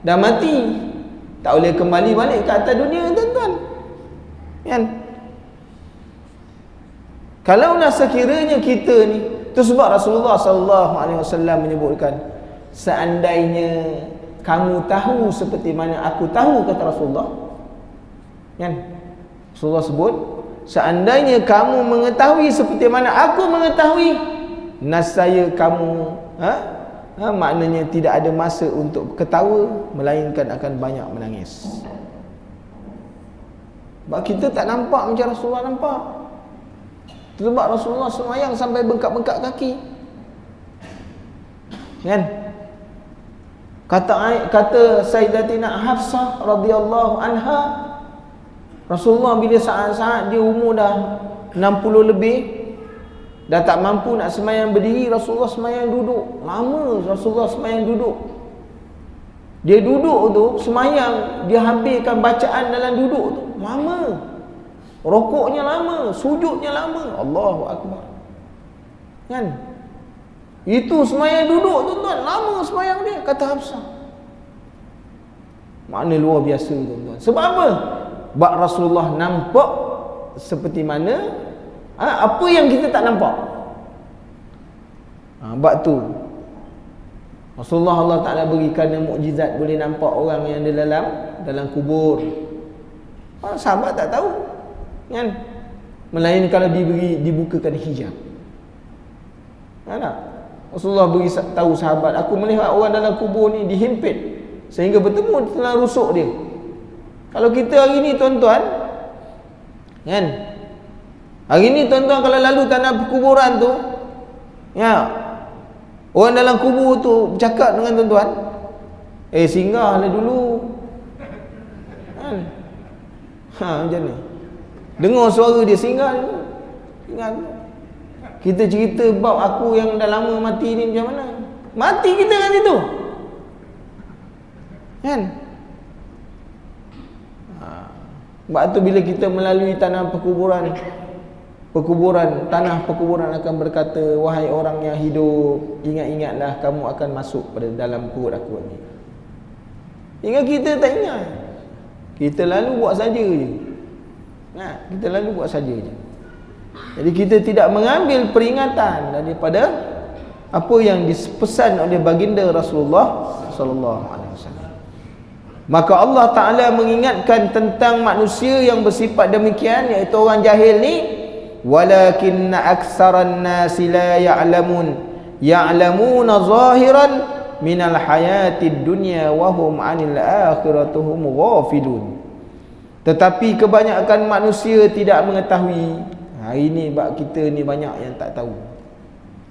dah mati. Tak boleh kembali balik ke atas dunia, tuan-tuan. Kan? Kalau nak sekiranya kita ni, tu sebab Rasulullah sallallahu alaihi wasallam menyebutkan, seandainya kamu tahu seperti mana aku tahu, kata Rasulullah. Kan? Rasulullah sebut, seandainya kamu mengetahui seperti mana aku mengetahui, nascaya kamu maknanya tidak ada masa untuk ketawa, melainkan akan banyak menangis. Sebab kita tak nampak macam Rasulullah nampak. Sebab Rasulullah semayang sampai bengkak-bengkak kaki. Kan? Kata Sayyidatina Hafsah radhiyallahu anha, Rasulullah bila saat-saat dia umur dah 60 lebih, dah tak mampu nak semayang berdiri, Rasulullah semayang duduk. Lama Rasulullah semayang duduk. Dia duduk tu semayang, dia habiskan bacaan dalam duduk tu lama. Rokoknya lama, sujudnya lama. Allahu Akbar. Kan? Itu semayang duduk, tuan-tuan. Lama semayang dia, kata Hafsah. Makna luar biasa, tuan-tuan. Sebab apa? Sebab Rasulullah nampak seperti mana apa yang kita tak nampak. Sebab tu Rasulullah, Allah Ta'ala berikan mukjizat, boleh nampak orang yang ada dalam kubur. Sahabat tak tahu. Kan? Melainkan kalau dibukakan hijab. Tak? Rasulullah beri tahu sahabat, aku melihat orang dalam kubur ni dihimpit sehingga bertemu dalam rusuk dia. Kalau kita hari ni, tuan-tuan, kan? Hari ni, tuan-tuan, kalau lalu tanah perkuburan tu, ya, orang dalam kubur tu bercakap dengan tuan-tuan, singgahlah dulu. Kan? Macam mana? Dengar suara dia, singgah dulu. Ingat, kita cerita bab aku yang dah lama mati ni macam mana. Mati kita kan situ. Kan? Sebab tu bila kita melalui tanah perkuburan, tanah perkuburan akan berkata, wahai orang yang hidup, ingat-ingatlah kamu akan masuk pada dalam perut aku ni. Ingat kita tak ingat. Kita lalu buat saja je. Kita lalu buat saja je. Jadi kita tidak mengambil peringatan daripada apa yang dipesan oleh baginda Rasulullah sallallahu alaihi wasallam. Maka Allah Taala mengingatkan tentang manusia yang bersifat demikian, iaitu orang jahil ni, walakinna aktsaran nasi la ya'lamun ya'lamuna zahiran minal hayatid dunya wa hum 'anil akhirati hum ghafilun. Tetapi kebanyakan manusia tidak mengetahui. Hari ni bab kita ni banyak yang tak tahu.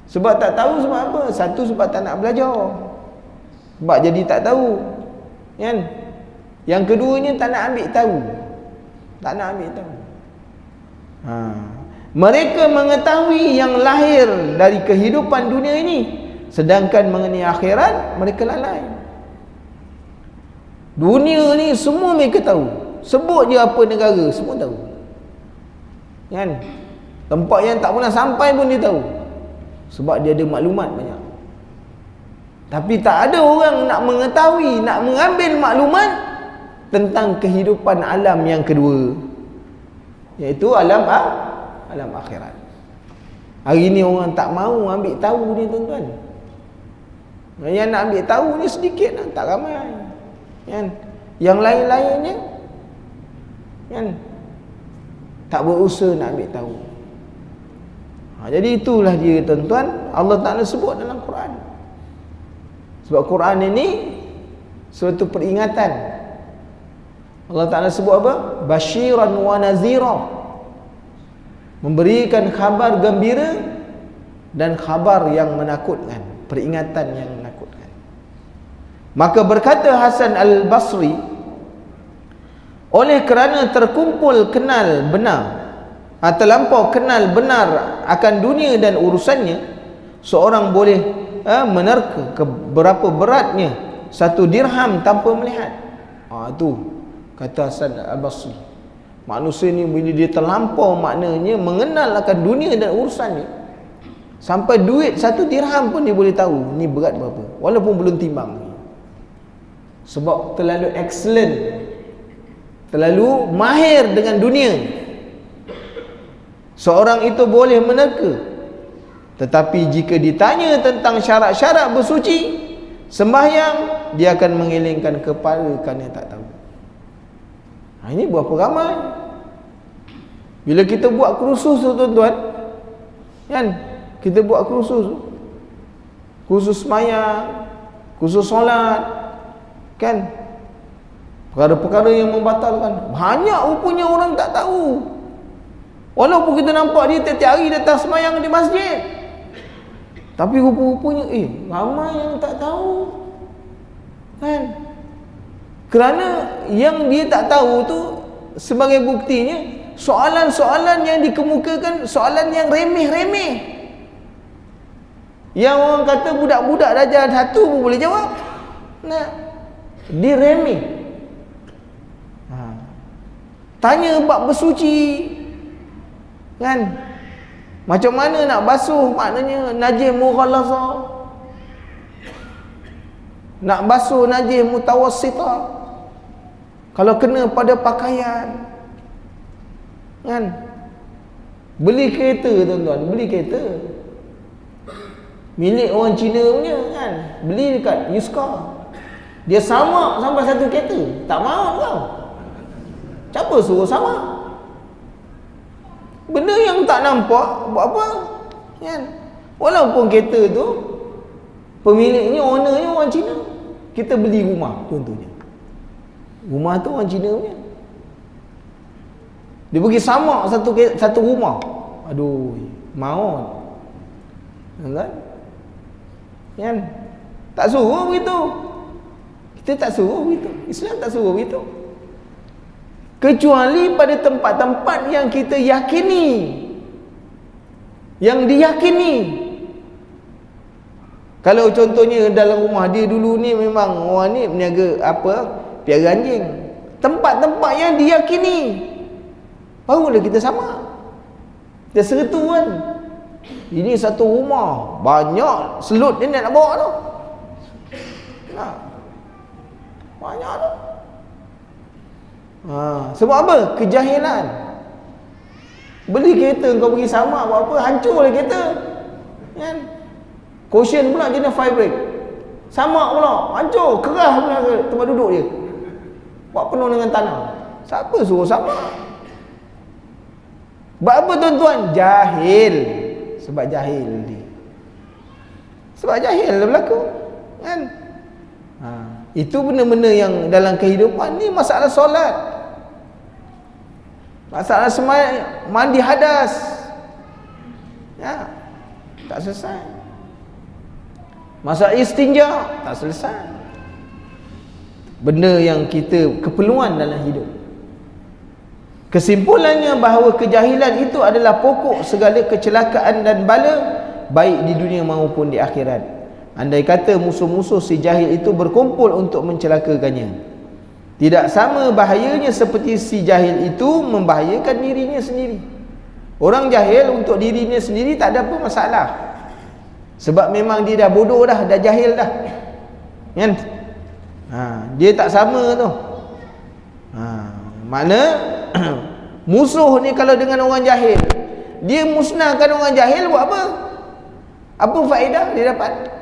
Sebab tak tahu sebab apa? Satu, sebab tak nak belajar. Sebab jadi tak tahu. Kan? Yang keduanya tak nak ambil tahu. Tak nak ambil tahu. Mereka mengetahui yang lahir dari kehidupan dunia ini, sedangkan mengenai akhirat mereka lalai. Dunia ni semua mereka tahu. Sebut je apa negara, semua tahu. Kan? Tempat yang tak pernah sampai pun dia tahu. Sebab dia ada maklumat banyak. Tapi tak ada orang nak mengetahui, nak mengambil maklumat tentang kehidupan alam yang kedua, iaitu alam akhirat. Hari ni orang tak mahu ambil tahu ni, tuan-tuan. Yang nak ambil tahu ni sedikit lah, tak ramai. Kan? Yang lain-lainnya kan tak berusaha nak ambil tahu. Jadi itulah dia, tuan-tuan, Allah Ta'ala sebut dalam Quran. Sebab Quran ini suatu peringatan. Allah Ta'ala sebut apa? Basyiran wa nazira, memberikan khabar gembira dan khabar yang menakutkan, peringatan yang menakutkan. Maka berkata Hasan Al-Basri, oleh kerana terkumpul kenal benar, terlampau kenal benar akan dunia dan urusannya, seorang boleh menerka berapa beratnya satu dirham tanpa melihat. Itu kata Hasan Al-Basri. Manusia ni bila dia terlampau maknanya mengenal akan dunia dan urusannya, sampai duit satu dirham pun dia boleh tahu ni berat berapa, walaupun belum timbang. Sebab terlalu excellent, terlalu mahir dengan dunia. Seorang itu boleh menerka, tetapi jika ditanya tentang syarat-syarat bersuci sembahyang, dia akan mengelengkan kepala kerana tak tahu. Ini berapa ramai. Bila kita buat kursus tu, tuan-tuan, kan, kita buat kursus sembahyang, kursus solat, kan, perkara-perkara yang membatalkan, banyak rupanya orang tak tahu. Walaupun kita nampak dia tiap-tiap hari datang sembahyang di masjid, tapi rupa-rupanya ramai yang tak tahu. Kan? Kerana yang dia tak tahu tu, sebagai buktinya, soalan-soalan yang dikemukakan soalan yang remeh-remeh, yang orang kata budak-budak darjah 1 pun boleh jawab. Nah, dia remeh. Tanya bab bersuci, kan, macam mana nak basuh, maknanya najis mughalazah, nak basuh najis mutawassitah, kalau kena pada pakaian, kan. Beli kereta, tuan-tuan, beli kereta milik orang Cina punya, kan, beli dekat Yuska, dia samak sampai satu kereta, tak mahu kau. Siapa suruh sama? Benda yang tak nampak buat apa? Kan? Walaupun kereta tu pemiliknya, ownernya orang Cina, kita beli rumah contohnya, rumah tu orang Cina punya, dia pergi samak satu rumah. Aduh, maut. Kan? Kan? Tak suruh begitu. Kita tak suruh begitu. Islam tak suruh begitu. Kecuali pada tempat-tempat yang kita yakini, yang diyakini. Kalau contohnya dalam rumah dia dulu ni memang orang ni meniaga piara anjing, tempat-tempat yang diyakini, barulah kita sama. Dia sertu kan, ini satu rumah banyak selut dia nak bawa tu, banyak tu. Sebab apa? Kejahilan. Beli kereta kau pergi samak buat apa? Hancur lah kereta. Kan? Cushion pula jenis fabric. Samak pula, hancur, kerah pula tempat duduk dia. Buat penuh dengan tanah. Siapa suruh samak? Sebab apa tuan-tuan? Jahil. Sebab jahil dia. Sebab jahil dah berlaku. Kan? Itu benda-benda yang dalam kehidupan ni, masalah solat, masalah semayang, mandi hadas, ya, tak selesai. Masalah istinja, tak selesai. Benda yang kita keperluan dalam hidup. Kesimpulannya bahawa kejahilan itu adalah pokok segala kecelakaan dan bala, baik di dunia maupun di akhirat. Andai kata musuh-musuh si jahil itu berkumpul untuk mencelakakannya, tidak sama bahayanya seperti si jahil itu membahayakan dirinya sendiri. Orang jahil untuk dirinya sendiri tak ada apa masalah, sebab memang dia dah bodoh dah jahil dah, kan? Dia tak sama tu. Makna musuh ni kalau dengan orang jahil, dia musnahkan orang jahil, buat apa? Apa faedah dia dapat?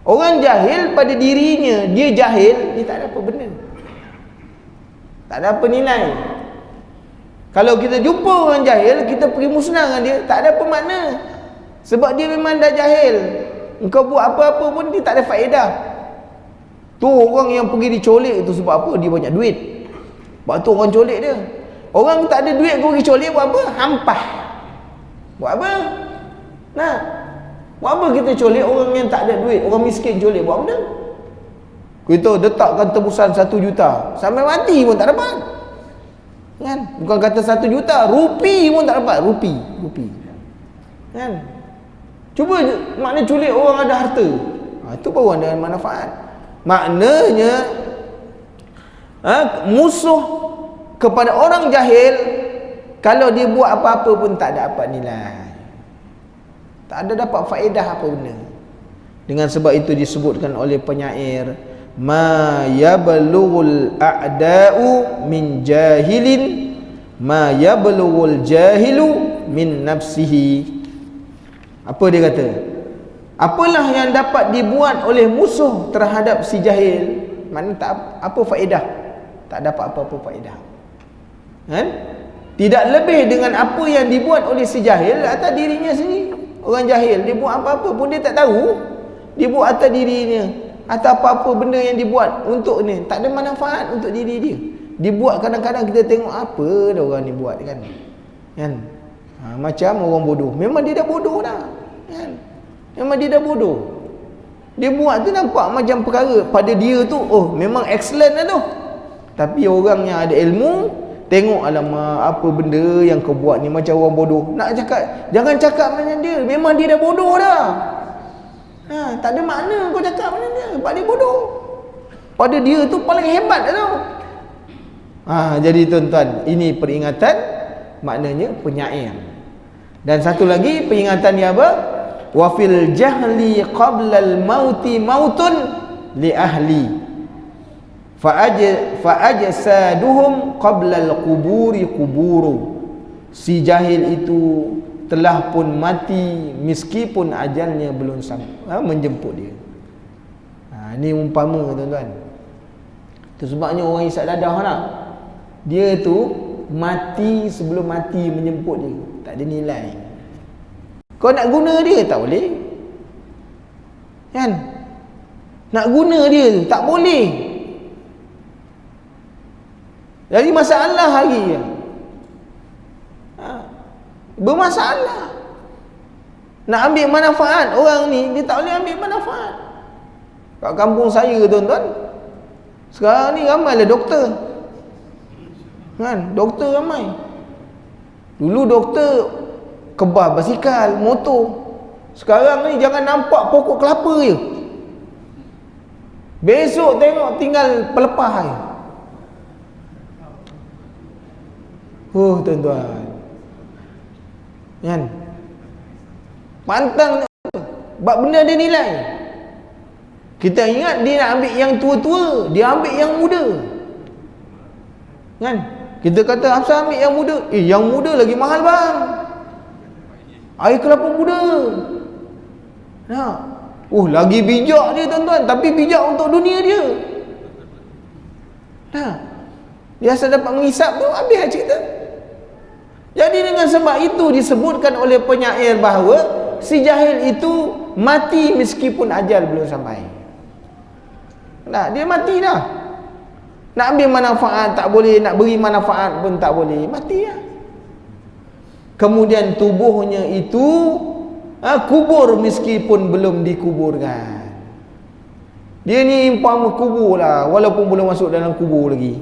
Orang jahil pada dirinya, dia jahil, dia tak ada apa benda, tak ada apa nilai. Kalau kita jumpa orang jahil, kita pergi musnahkan dia, tak ada apa makna. Sebab dia memang dah jahil. Engkau buat apa-apa pun dia tak ada faedah. Tu orang yang pergi dicolek tu sebab apa? Dia banyak duit. Sebab tu orang colek dia. Orang tak ada duit kau pergi colek, buat apa? Hampah. Buat apa? Nah, buat apa kita colek orang yang tak ada duit? Orang miskin colek, buat benda? Kita letakkan tebusan 1 juta, sampai mati pun tak dapat, kan? Bukan kata 1 juta, rupi pun tak dapat. Rupi, kan? Cuba makna culik orang ada harta, itu baru ada manfaat. Maknanya musuh kepada orang jahil, kalau dia buat apa-apa pun tak dapat nilai, tak ada dapat faedah apa benda. Dengan sebab itu disebutkan oleh penyair, ma yablughul a'da'u min jahilin ma yablughul jahilu min nafsihi. Apa dia kata? Apalah yang dapat dibuat oleh musuh terhadap si jahil, maknanya tak apa faedah, tak dapat apa-apa faedah, kan? Tidak lebih dengan apa yang dibuat oleh si jahil atas dirinya sendiri. Orang jahil, dia buat apa-apa pun dia tak tahu. Dia buat atas dirinya, atas apa-apa benda yang dibuat untuk ni, tak ada manfaat untuk diri dia. Dia buat, kadang-kadang kita tengok apa dah orang ni buat, kan? Macam orang bodoh. Memang dia dah bodoh dah, kan? Memang dia dah bodoh. Dia buat tu nampak macam perkara pada dia tu, oh memang excellent lah tu. Tapi orang yang ada ilmu tengok, alamak, apa benda yang kau buat ni macam orang bodoh. Nak cakap, jangan cakap macam dia, memang dia dah bodoh dah. Tak ada makna kau cakap macam dia, sebab dia bodoh. Pada dia tu paling hebat dah tu. Jadi tuan-tuan, ini peringatan, maknanya penyair. Dan satu lagi peringatan dia apa? Wa fil jahli qabla al-mauti mautun li ahli fa'ajsaduhum qabla al-quburi quburu. Si jahil itu telah pun mati meskipun ajalnya belum sampai menjemput dia. Ini umpama tuan-tuan. Itu sebabnya orang isap dadah nak, dia tu mati sebelum mati menjemput dia, tak ada nilai. Kau nak guna dia tak boleh, kan? Nak guna dia tu tak boleh. Jadi masalah hari bermasalah. Nak ambil manfaat orang ni, dia tak boleh ambil manfaat. Kat kampung saya tuan-tuan, sekarang ni ramailah doktor, kan? Doktor ramai. Dulu doktor kebal basikal, motor. Sekarang ni jangan nampak pokok kelapa je, besok tengok tinggal pelepah je. Tuan-tuan, kan? Pantang buat benda ada nilai. Kita ingat dia nak ambil yang tua-tua, dia ambil yang muda, kan? Kita kata Hafsah ambil yang muda. Yang muda lagi mahal bang. Air kelapa muda. Nah, lagi bijak dia tuan-tuan, tapi bijak untuk dunia dia. Nah, dia asal dapat menghisap tu habis cerita. Jadi dengan sebab itu disebutkan oleh penyair bahawa si jahil itu mati meskipun ajal belum sampai. Nah, dia mati dah. Nak ambil manfaat tak boleh, nak beri manfaat pun tak boleh, mati lah. Kemudian tubuhnya itu kubur meskipun belum dikuburkan. Dia ni umpama kubur lah, walaupun belum masuk dalam kubur lagi.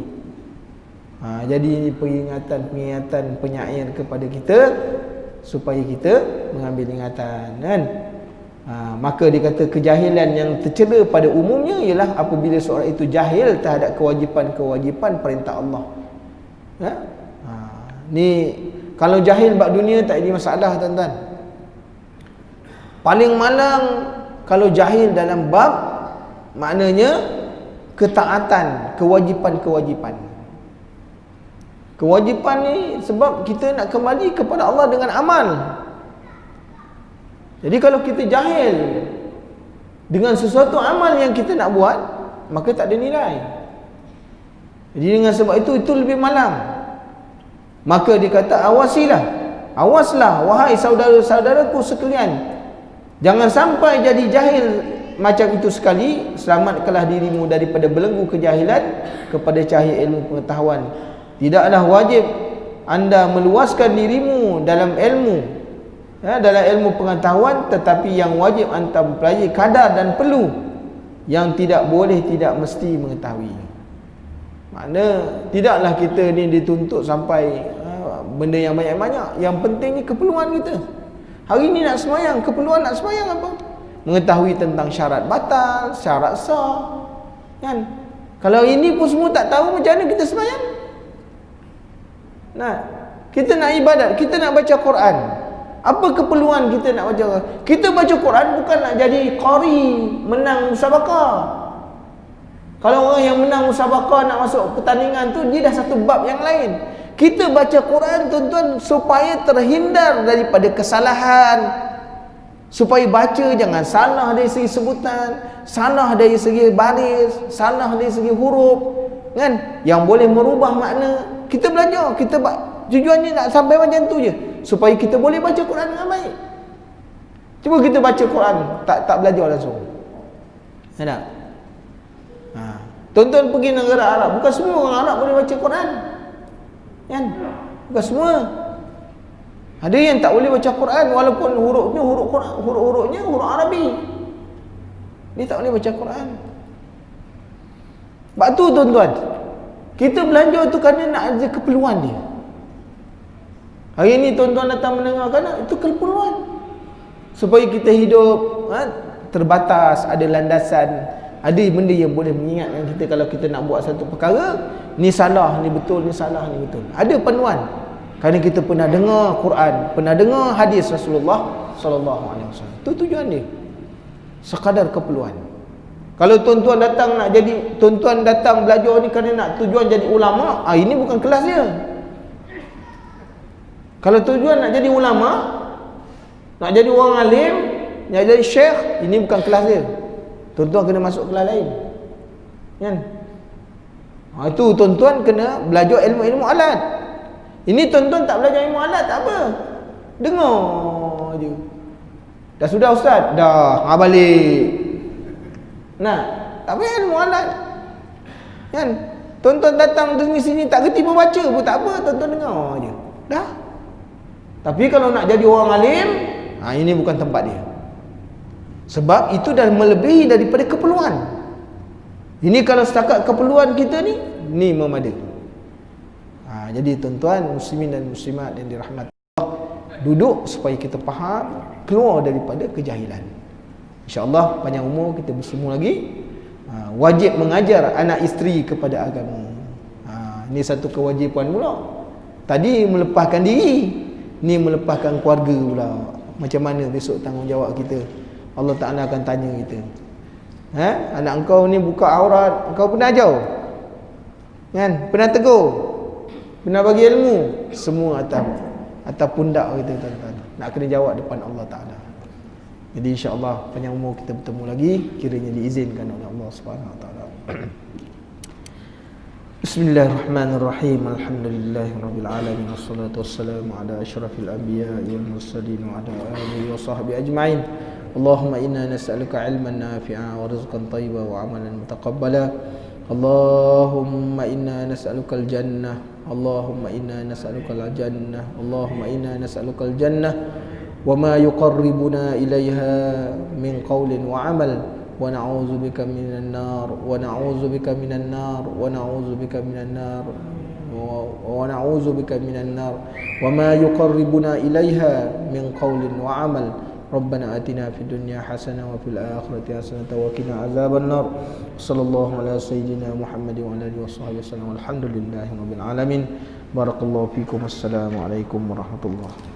Jadi ini peringatan penyair kepada kita supaya kita mengambil ingatan kan. Maka dia kata kejahilan yang tercela pada umumnya ialah apabila seorang itu jahil terhadap kewajipan-kewajipan perintah Allah. Ni kalau jahil bab dunia tak ada masalah tuan-tuan. Paling malang kalau jahil dalam bab maknanya ketaatan, kewajipan-kewajipan. Kewajipan ni sebab kita nak kembali kepada Allah dengan amal. Jadi kalau kita jahil dengan sesuatu amal yang kita nak buat, maka tak ada nilai. Jadi dengan sebab itu lebih malang. Maka dia kata awaslah wahai saudara-saudaraku sekalian, jangan sampai jadi jahil macam itu sekali. Selamatkanlah dirimu daripada belenggu kejahilan kepada cahaya ilmu pengetahuan. Tidaklah wajib anda meluaskan dirimu dalam ilmu, dalam ilmu pengetahuan, tetapi yang wajib anda mempelajari kadar dan perlu, yang tidak boleh tidak mesti mengetahui. Makna tidaklah kita ni dituntut sampai benda yang banyak-banyak. Yang pentingnya keperluan kita. Hari ni nak sembahyang, keperluan nak sembahyang apa? Mengetahui tentang syarat batal, syarat sah, kan? Kalau ini pun semua tak tahu, macam mana kita sembahyang? Nah, kita nak ibadat, kita nak baca Quran. Apa keperluan kita nak baca? Kita baca Quran bukan nak jadi qari, menang musabaqah. Kalau orang yang menang musabaqah nak masuk pertandingan tu, dia dah satu bab yang lain. Kita baca Quran tuan-tuan supaya terhindar daripada kesalahan, supaya baca jangan salah dari segi sebutan, salah dari segi baris, salah dari segi huruf, kan? Yang boleh merubah makna. Kita belajar, tujuannya nak sampai macam tu je, supaya kita boleh baca Quran dengan baik. Cuba kita baca Quran tak belajar langsung. Tak? Tuan-tuan pergi negara Arab, bukan semua orang Arab boleh baca Quran. Kan? Bukan semua. Ada yang tak boleh baca Quran walaupun hurufnya huruf Arabi. Dia tak boleh baca Quran. Sebab tu tuan-tuan, kita belajar tu kerana nak ada keperluan dia. Hari ni tuan-tuan datang mendengarkan, itu keperluan. Supaya kita hidup terbatas, ada landasan, ada benda yang boleh mengingatkan kita kalau kita nak buat satu perkara, ni salah, ni betul, ni salah, ni betul. Ada panduan. Kerana kita pernah dengar Quran, pernah dengar hadis Rasulullah sallallahu alaihi wasallam. Itu tujuan dia. Sekadar keperluan. Kalau tuan-tuan datang nak jadi, tuan-tuan datang belajar ni kerana nak tujuan jadi ulama, ini bukan kelas dia. Kalau tujuan nak jadi ulama, nak jadi orang alim, nak jadi syekh, ini bukan kelas dia. Tuan-tuan kena masuk kelas lain. Kan? Itu tuan-tuan kena belajar ilmu-ilmu alat. Ini tuan-tuan tak belajar ilmu alat tak apa. Dengar je. Dah sudah ustaz? Dah, balik. Nah, tak payah ilmu alat. Kan? Tuan-tuan datang di sini tak kerti membaca pun tak apa, tuan-tuan dengar je. Dah. Tapi kalau nak jadi orang alim, ini bukan tempat dia. Sebab itu dah melebihi daripada keperluan. Ini kalau setakat keperluan kita ni memadai. Jadi tuan-tuan muslimin dan muslimat yang dirahmati Allah, duduk supaya kita faham, keluar daripada kejahilan. InsyaAllah panjang umur kita bersemu lagi. Wajib mengajar anak isteri kepada agama. Ini satu kewajipan pula. Tadi melepaskan diri, ni melepaskan keluarga pula. Macam mana besok tanggungjawab kita? Allah Ta'ala akan tanya kita. Anak engkau ni buka aurat, engkau pernah ajar? Kan? Pernah tegur? Benar bagi ilmu, semua atas pundak kita tuan-tuan. Nak kena jawab depan Allah Taala. Jadi insya-Allah panjang umur kita bertemu lagi, kiranya diizinkan oleh Allah Subhanahu Wa Taala. Bismillahirrahmanirrahim. Alhamdulillahirabbil alamin wassalatu wassalamu ala asyrafil anbiya'i wal mursalin wa ala alihi wa sahbihi ajma'in. Allahumma inna nas'aluka 'ilman nafi'a wa rizqan thayyiban wa 'amalan mutaqabbala. Allahumma inna nas'aluka al-jannah. Allahumma inna nas'aluka al-jannah. Allahumma inna nas'aluka al-jannah wa ma yuqarribuna ilaiha min qawlin wa 'amal. ونعوذ بك من النار ونعوذ بك من النار ونعوذ بك من النار ونعوذ بك من النار وما يقربنا إليها من قول وعمل ربنا آتنا في الدنيا حسنة وفي الآخرة حسنة وقنا عذاب النار صلى الله على سيدنا محمد وعلى آله وصحبه وسلم والحمد لله رب العالمين بارك الله فيكم والسلام عليكم ورحمة الله